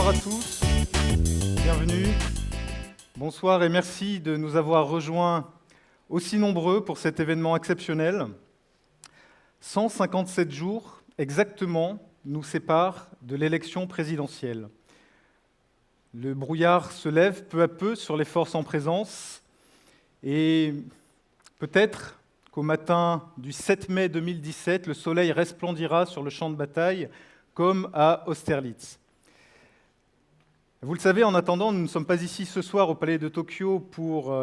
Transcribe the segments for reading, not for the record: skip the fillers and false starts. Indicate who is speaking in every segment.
Speaker 1: Bonsoir à tous, bienvenue. Bonsoir et merci de nous avoir rejoints aussi nombreux pour cet événement exceptionnel. 157 jours exactement nous séparent de l'élection présidentielle. Le brouillard se lève peu à peu sur les forces en présence et peut-être qu'au matin du 7 mai 2017, le soleil resplendira sur le champ de bataille comme à Austerlitz. Vous le savez, en attendant, nous ne sommes pas ici ce soir au Palais de Tokyo pour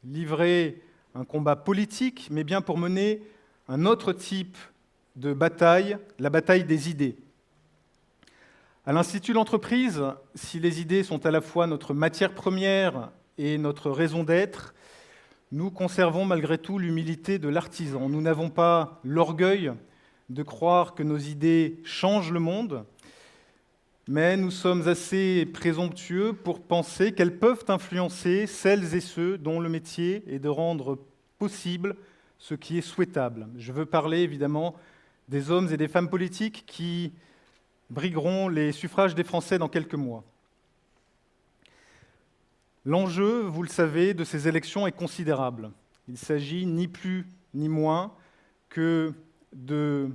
Speaker 1: livrer un combat politique, mais bien pour mener un autre type de bataille, la bataille des idées. À l'Institut de l'entreprise, si les idées sont à la fois notre matière première et notre raison d'être, nous conservons malgré tout l'humilité de l'artisan. Nous n'avons pas l'orgueil de croire que nos idées changent le monde, mais nous sommes assez présomptueux pour penser qu'elles peuvent influencer celles et ceux dont le métier est de rendre possible ce qui est souhaitable. Je veux parler évidemment des hommes et des femmes politiques qui brigueront les suffrages des Français dans quelques mois. L'enjeu, vous le savez, de ces élections est considérable. Il s'agit ni plus ni moins que de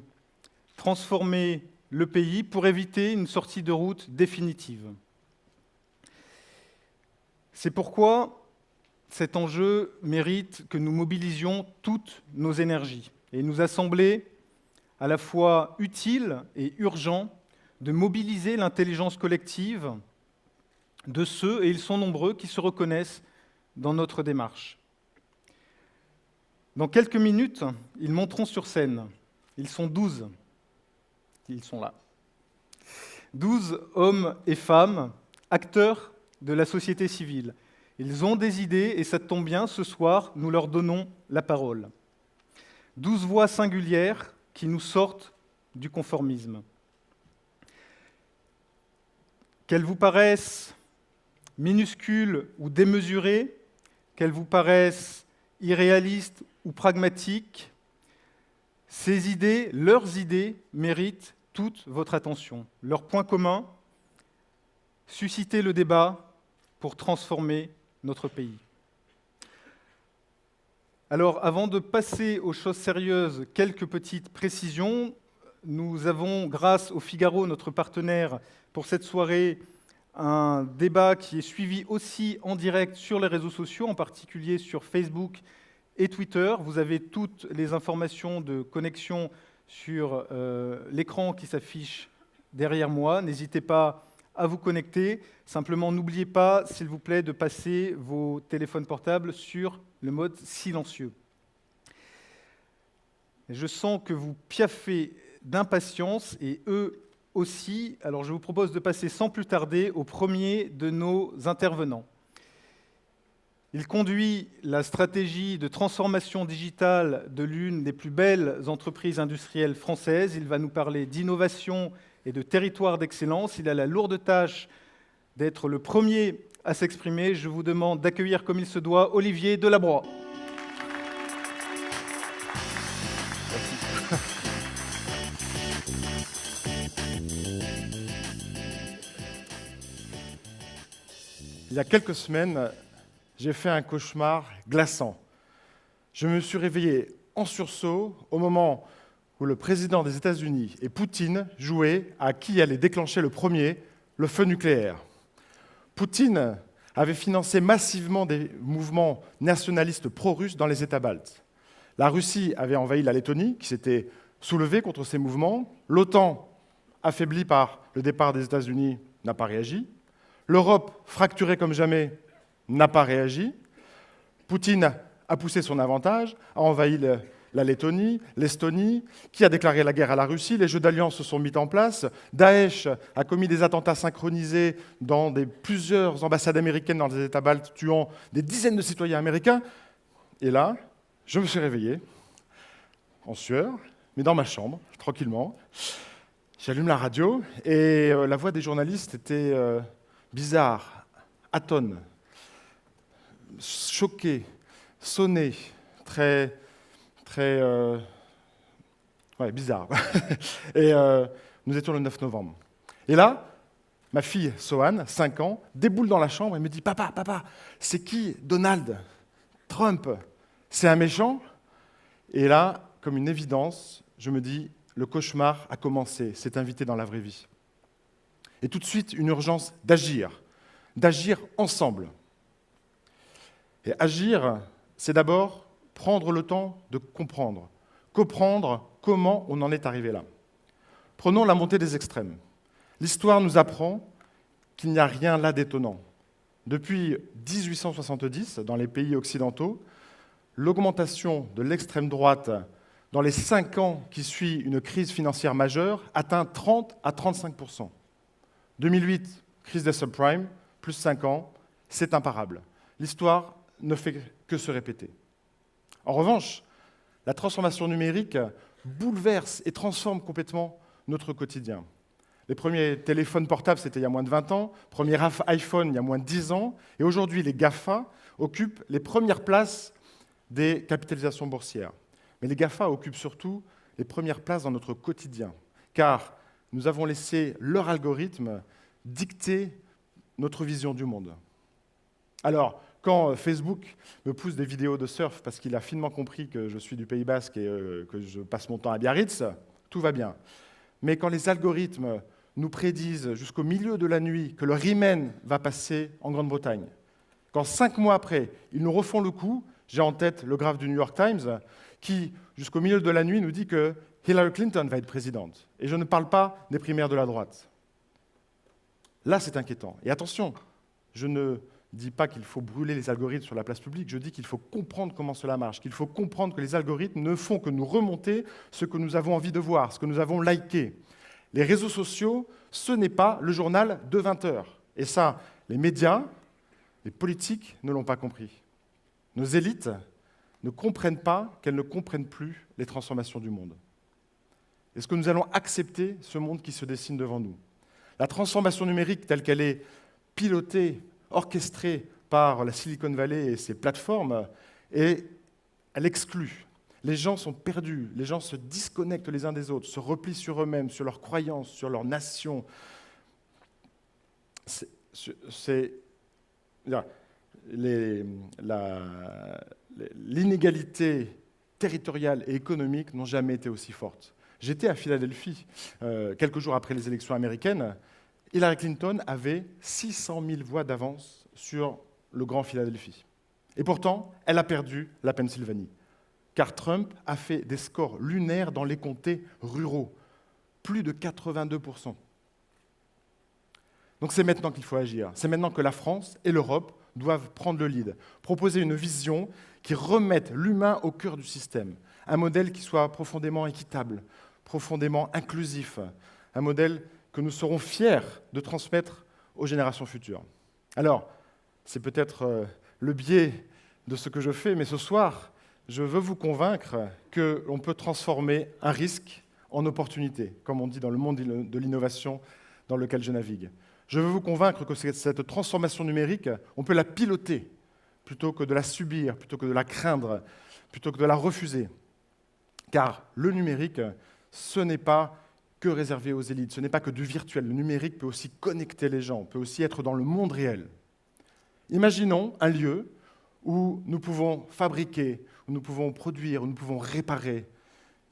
Speaker 1: transformer le pays pour éviter une sortie de route définitive. C'est pourquoi cet enjeu mérite que nous mobilisions toutes nos énergies. Et il nous a semblé à la fois utile et urgent de mobiliser l'intelligence collective de ceux, et ils sont nombreux, qui se reconnaissent dans notre démarche. Dans quelques minutes, ils monteront sur scène. Ils sont 12. Ils sont là. 12 hommes et femmes, acteurs de la société civile. Ils ont des idées, et ça tombe bien, ce soir, nous leur donnons la parole. 12 voix singulières qui nous sortent du conformisme. Qu'elles vous paraissent minuscules ou démesurées, qu'elles vous paraissent irréalistes ou pragmatiques, ces idées, leurs idées, méritent toute votre attention. Leur point commun, susciter le débat pour transformer notre pays. Alors, avant de passer aux choses sérieuses, quelques petites précisions. Nous avons, grâce au Figaro, notre partenaire pour cette soirée, un débat qui est suivi aussi en direct sur les réseaux sociaux, en particulier sur Facebook et Twitter. Vous avez toutes les informations de connexion sur l'écran qui s'affiche derrière moi. N'hésitez pas à vous connecter. Simplement, n'oubliez pas, s'il vous plaît, de passer vos téléphones portables sur le mode silencieux. Je sens que vous piaffez d'impatience, et eux aussi. Alors je vous propose de passer sans plus tarder au premier de nos intervenants. Il conduit la stratégie de transformation digitale de l'une des plus belles entreprises industrielles françaises. Il va nous parler d'innovation et de territoire d'excellence. Il a la lourde tâche d'être le premier à s'exprimer. Je vous demande d'accueillir comme il se doit Olivier Delabroix.
Speaker 2: Il y a quelques semaines, j'ai fait un cauchemar glaçant. Je me suis réveillé en sursaut au moment où le président des États-Unis et Poutine jouaient à qui allait déclencher le premier le feu nucléaire. Poutine avait financé massivement des mouvements nationalistes pro-russes dans les États baltes. La Russie avait envahi la Lettonie, qui s'était soulevée contre ces mouvements. L'OTAN, affaiblie par le départ des États-Unis, n'a pas réagi. L'Europe, fracturée comme jamais, n'a pas réagi. Poutine a poussé son avantage, a envahi la Lettonie, l'Estonie, qui a déclaré la guerre à la Russie. Les jeux d'alliance se sont mis en place. Daesh a commis des attentats synchronisés dans plusieurs ambassades américaines dans les États baltes, tuant des dizaines de citoyens américains. Et là, je me suis réveillé, en sueur, mais dans ma chambre, tranquillement. J'allume la radio, et la voix des journalistes était bizarre, atone, choquée, sonnée, très bizarre. Et nous étions le 9 novembre. Et là, Ma fille, Sohan, 5 ans, déboule dans la chambre et me dit « Papa, papa, c'est qui Donald Trump? C'est un méchant ?» Et là, comme une évidence, je me dis « Le cauchemar a commencé, c'est invité dans la vraie vie. » Et tout de suite, une urgence d'agir ensemble. Et agir, c'est d'abord prendre le temps de comprendre comment on en est arrivé là. Prenons la montée des extrêmes. L'histoire nous apprend qu'il n'y a rien là d'étonnant. Depuis 1870, dans les pays occidentaux, l'augmentation de l'extrême droite dans les 5 ans qui suivent une crise financière majeure atteint 30 à 35%. 2008, crise des subprimes, plus 5 ans, c'est imparable. L'histoire ne fait que se répéter. En revanche, la transformation numérique bouleverse et transforme complètement notre quotidien. Les premiers téléphones portables, c'était il y a moins de 20 ans, premier iPhone, il y a moins de 10 ans, et aujourd'hui, les GAFA occupent les premières places des capitalisations boursières. Mais les GAFA occupent surtout les premières places dans notre quotidien, car nous avons laissé leur algorithme dicter notre vision du monde. Alors, quand Facebook me pousse des vidéos de surf parce qu'il a finement compris que je suis du Pays Basque et que je passe mon temps à Biarritz, tout va bien. Mais quand les algorithmes nous prédisent jusqu'au milieu de la nuit que le Riemen va passer en Grande-Bretagne, quand 5 mois après, ils nous refont le coup, j'ai en tête le graphe du New York Times, qui, jusqu'au milieu de la nuit, nous dit que Hillary Clinton va être présidente. Et je ne parle pas des primaires de la droite. Là, c'est inquiétant. Et attention, je ne dis pas qu'il faut brûler les algorithmes sur la place publique, je dis qu'il faut comprendre comment cela marche, qu'il faut comprendre que les algorithmes ne font que nous remonter ce que nous avons envie de voir, ce que nous avons liké. Les réseaux sociaux, ce n'est pas le journal de 20 heures. Et ça, les médias, les politiques ne l'ont pas compris. Nos élites ne comprennent pas qu'elles ne comprennent plus les transformations du monde. Est-ce que nous allons accepter ce monde qui se dessine devant nous? La transformation numérique telle qu'elle est pilotée, orchestrée par la Silicon Valley et ses plateformes, elle exclut. Les gens sont perdus, les gens se disconnectent les uns des autres, se replient sur eux-mêmes, sur leurs croyances, sur leur nation. L'inégalité territoriale et économique n'ont jamais été aussi fortes. J'étais à Philadelphie quelques jours après les élections américaines. Hillary Clinton avait 600 000 voix d'avance sur le Grand Philadelphie. Et pourtant, elle a perdu la Pennsylvanie. Car Trump a fait des scores lunaires dans les comtés ruraux, plus de 82%. Donc c'est maintenant qu'il faut agir. C'est maintenant que la France et l'Europe doivent prendre le lead, proposer une vision qui remette l'humain au cœur du système, un modèle qui soit profondément équitable, profondément inclusif, un modèle que nous serons fiers de transmettre aux générations futures. Alors, c'est peut-être le biais de ce que je fais, mais ce soir, je veux vous convaincre qu'on peut transformer un risque en opportunité, comme on dit dans le monde de l'innovation dans lequel je navigue. Je veux vous convaincre que cette transformation numérique, on peut la piloter plutôt que de la subir, plutôt que de la craindre, plutôt que de la refuser. Car le numérique, ce n'est pas que réservé aux élites, ce n'est pas que du virtuel. Le numérique peut aussi connecter les gens, peut aussi être dans le monde réel. Imaginons un lieu où nous pouvons fabriquer, où nous pouvons produire, où nous pouvons réparer.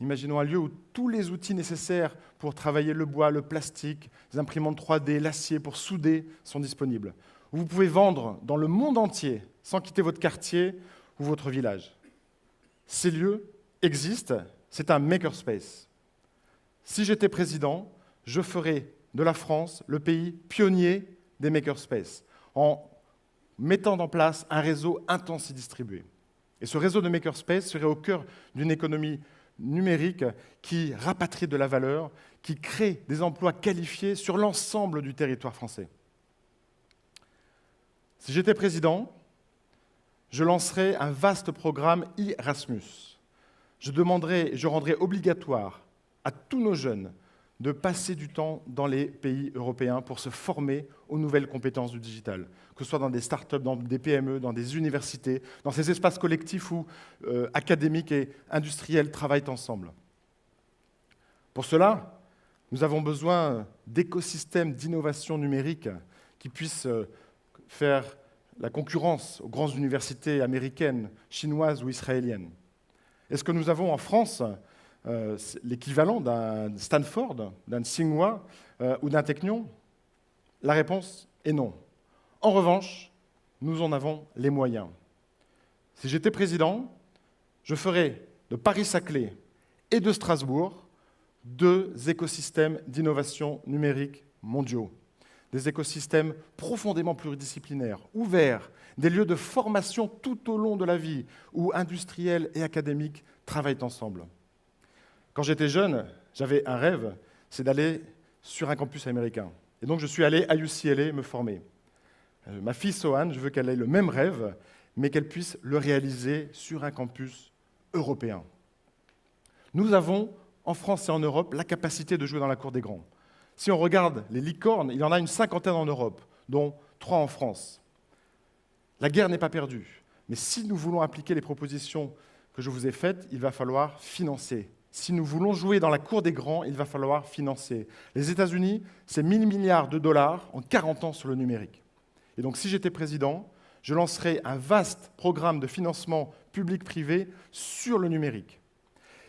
Speaker 2: Imaginons un lieu où tous les outils nécessaires pour travailler le bois, le plastique, les imprimantes 3D, l'acier pour souder sont disponibles. Où vous pouvez vendre dans le monde entier sans quitter votre quartier ou votre village. Ces lieux existent, c'est un makerspace. Si j'étais président, je ferais de la France le pays pionnier des makerspaces, en mettant en place un réseau intense et distribué. Et ce réseau de makerspace serait au cœur d'une économie numérique qui rapatrie de la valeur, qui crée des emplois qualifiés sur l'ensemble du territoire français. Si j'étais président, je lancerais un vaste programme Erasmus. Je rendrais obligatoire à tous nos jeunes de passer du temps dans les pays européens pour se former aux nouvelles compétences du digital, que ce soit dans des startups, dans des PME, dans des universités, dans ces espaces collectifs où académiques et industriels travaillent ensemble. Pour cela, Nous avons besoin d'écosystèmes d'innovation numérique qui puissent faire la concurrence aux grandes universités américaines, chinoises ou israéliennes. Est-ce que nous avons en France l'équivalent d'un Stanford, d'un Tsinghua ou d'un Technion? La réponse est non. En revanche, nous en avons les moyens. Si j'étais président, je ferais de Paris-Saclay et de Strasbourg 2 écosystèmes d'innovation numérique mondiaux. Des écosystèmes profondément pluridisciplinaires, ouverts, des lieux de formation tout au long de la vie, où industriels et académiques travaillent ensemble. Quand j'étais jeune, j'avais un rêve, c'est d'aller sur un campus américain. Et donc je suis allé à UCLA me former. Ma fille Sohan, je veux qu'elle ait le même rêve, mais qu'elle puisse le réaliser sur un campus européen. Nous avons, en France et en Europe, la capacité de jouer dans la cour des grands. Si on regarde les licornes, il y en a une 50aine en Europe, dont 3 en France. La guerre n'est pas perdue, mais si nous voulons appliquer les propositions que je vous ai faites, il va falloir financer. Si nous voulons jouer dans la cour des grands, il va falloir financer. Les États-Unis, c'est 1 000 milliards de dollars en 40 ans sur le numérique. Et donc, si j'étais président, je lancerais un vaste programme de financement public-privé sur le numérique.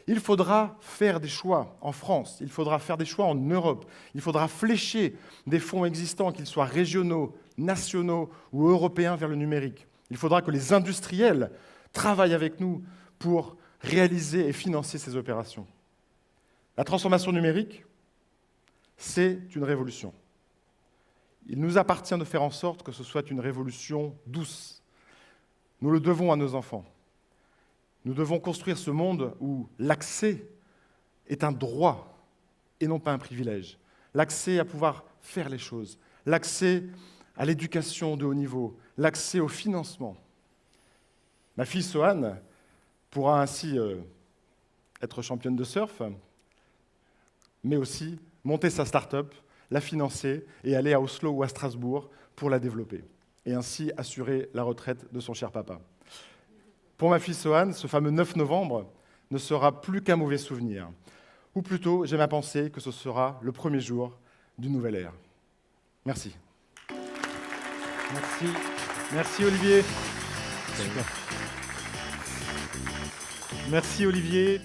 Speaker 2: Il faudra faire des choix en France, il faudra faire des choix en Europe, il faudra flécher des fonds existants, qu'ils soient régionaux, nationaux ou européens, vers le numérique. Il faudra que les industriels travaillent avec nous pour réaliser et financer ces opérations. La transformation numérique, c'est une révolution. Il nous appartient de faire en sorte que ce soit une révolution douce. Nous le devons à nos enfants. Nous devons construire ce monde où l'accès est un droit et non pas un privilège. L'accès à pouvoir faire les choses, l'accès à l'éducation de haut niveau, l'accès au financement. Ma fille Sohan pourra ainsi être championne de surf, mais aussi monter sa start-up, la financer et aller à Oslo ou à Strasbourg pour la développer, et ainsi assurer la retraite de son cher papa. Pour ma fille Sohan, ce fameux 9 novembre ne sera plus qu'un mauvais souvenir. Ou plutôt, j'aime à penser que ce sera le premier jour d'une nouvelle ère. Merci.
Speaker 1: Merci. Merci Olivier.
Speaker 2: Super.
Speaker 1: Merci Olivier.